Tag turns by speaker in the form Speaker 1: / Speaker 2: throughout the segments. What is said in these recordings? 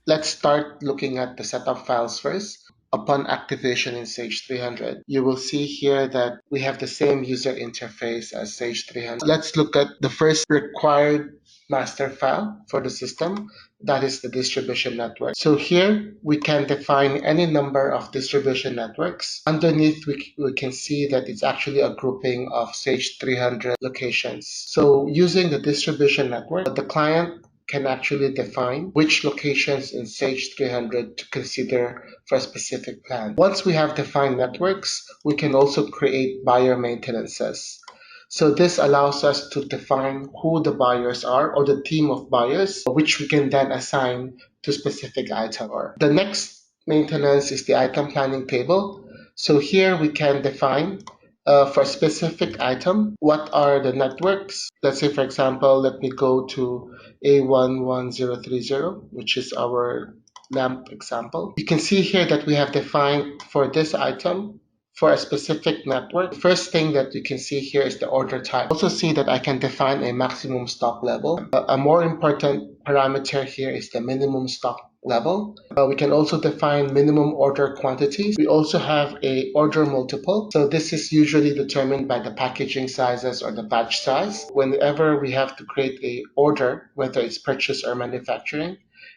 Speaker 1: Let's start looking at the setup files first. Upon activation in Sage 300, you will see here that we have the same user interface as Sage 300. Let's look at the first required master file for the system. That is the distribution network. So here we can define any number of distribution networks. Underneath, we can see that it's actually a grouping of Sage 300 locations. So using the distribution network, the client can actually define which locations in Sage 300 to consider for a specific plan. Once we have defined networks, we can also create buyer maintenances. So this allows us to define who the buyers are or the team of buyers, which we can then assign to specific item. The next maintenance is the item planning table. So here we can define for a specific item, what are the networks? Let's say, for example, let me go to A11030, which is our lamp example. You can see here that we have defined for this item for a specific network. The first thing that you can see here is the order type. Also see that I can define a maximum stock level. A more important parameter here is the minimum stock level. We can also define minimum order quantities. We also have a order multiple. So this is usually determined by the packaging sizes or the batch size. Whenever we have to create a order, whether it's purchase or manufacturing,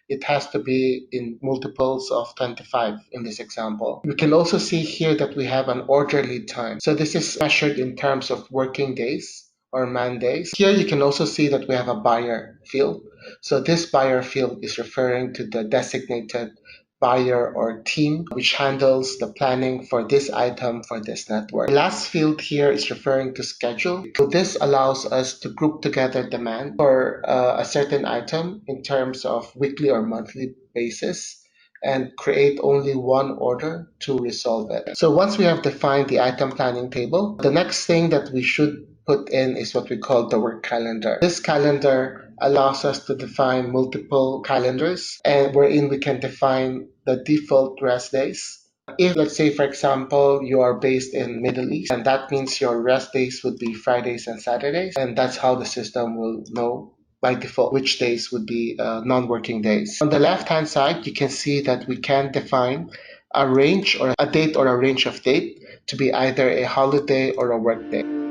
Speaker 1: it has to be in multiples of 25 in this example. We can also see here that we have an order lead time. So this is measured in terms of working days or man days. Here you can also see that we have a buyer field. So this buyer field is referring to the designated buyer or team which handles the planning for this item for this network. The last field here is referring to schedule. So this allows us to group together demand for a certain item in terms of weekly or monthly basis and create only one order to resolve it. So once we have defined the item planning table, the next thing that we should put in is what we call the work calendar. This calendar allows us to define multiple calendars and wherein we can define the default rest days. If, let's say, for example, you are based in Middle East, and that means your rest days would be Fridays and Saturdays, and that's how the system will know by default which days would be non-working days. On the left-hand side, you can see that we can define a range or a date or a range of date to be either a holiday or a work day.